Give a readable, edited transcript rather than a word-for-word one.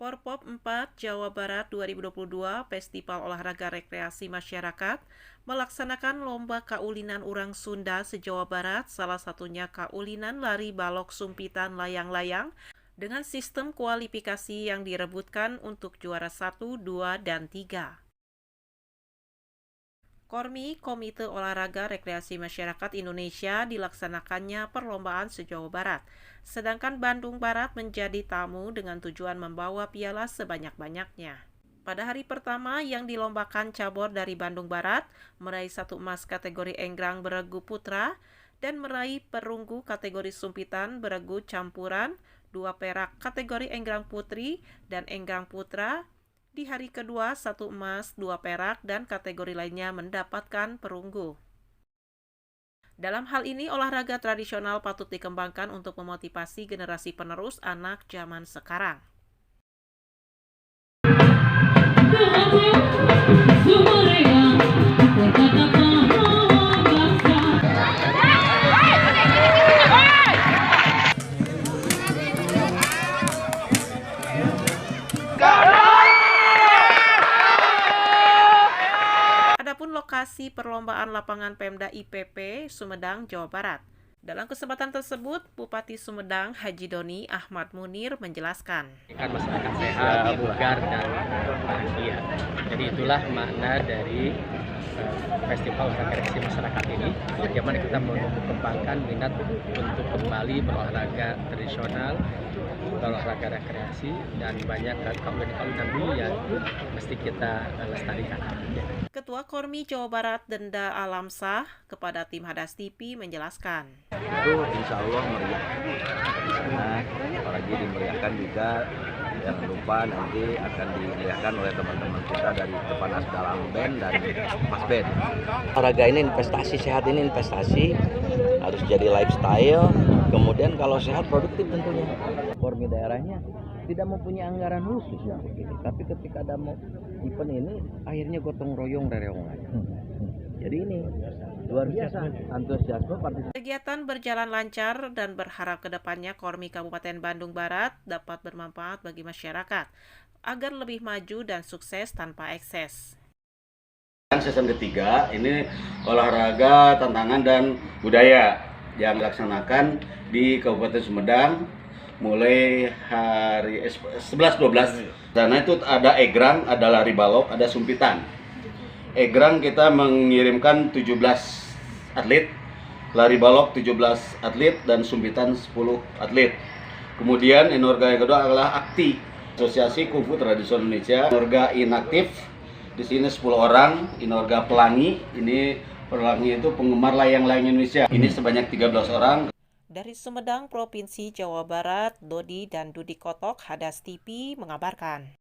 Porpop 4 Jawa Barat 2022 Festival Olahraga Rekreasi Masyarakat melaksanakan lomba kaulinan urang Sunda se-Jawa Barat, salah satunya kaulinan lari balok sumpitan layang-layang dengan sistem kualifikasi yang direbutkan untuk juara 1, 2, dan 3. Komite Olahraga Rekreasi Masyarakat Indonesia dilaksanakannya perlombaan se-Jawa Barat, sedangkan Bandung Barat menjadi tamu dengan tujuan membawa piala sebanyak-banyaknya. Pada hari pertama yang dilombakan cabur dari Bandung Barat, meraih 1 emas kategori enggrang beregu putra dan meraih perunggu kategori sumpitan beregu campuran, 2 perak kategori enggrang putri dan enggrang putra. Di hari kedua, 1 emas, 2 perak, dan kategori lainnya mendapatkan perunggu. Dalam hal ini, olahraga tradisional patut dikembangkan untuk memotivasi generasi penerus anak zaman sekarang. Adapun lokasi perlombaan lapangan Pemda IPP Sumedang, Jawa Barat. Dalam kesempatan tersebut, Bupati Sumedang Haji Doni Ahmad Munir menjelaskan. Masyarakat sehat, bugar, dan bahagia. Jadi itulah makna dari Festival Olahraga Rekreasi Masyarakat ini. Bagaimana kita mengembangkan minat untuk kembali berolahraga tradisional, berolahraga rekreasi, dan banyak kaulinan dulu yang mesti kita lestarikan. Ketua Kormi Jawa Barat Denda Alamsah kepada tim Hadas TV menjelaskan. Itu insya Allah meriah. Nah, apalagi dimeriahkan juga, jangan lupa nanti akan dimeriahkan oleh teman-teman kita dari Tepanas Dalam Band dan Mas Band. Olahraga ini investasi, sehat ini investasi, harus jadi lifestyle. Kemudian kalau sehat produktif tentunya. Kormi daerahnya tidak mempunyai anggaran khusus ya, tapi ketika ada mau event ini akhirnya gotong royong rereongan. Jadi ini luar biasa antusiasme partisipasi. Kegiatan berjalan lancar dan berharap kedepannya Kormi Kabupaten Bandung Barat dapat bermanfaat bagi masyarakat agar lebih maju dan sukses tanpa ekses. Season ketiga ini olahraga, tantangan, dan budaya yang dilaksanakan di Kabupaten Sumedang mulai hari 11-12. Karena itu ada egrang, ada lari balok, ada sumpitan. Egrang kita mengirimkan 17 atlet, lari balok 17 atlet, dan sumpitan 10 atlet. Kemudian inorga yang kedua adalah AKTI, Asosiasi Kungfu Tradisional Indonesia. Inorga inaktif di sini 10 orang, inorga pelangi, ini pelangi itu penggemar layang-layang Indonesia. Ini sebanyak 13 orang. Dari Sumedang, Provinsi Jawa Barat, Dodi dan Dudi Kotok, Hadas TV mengabarkan.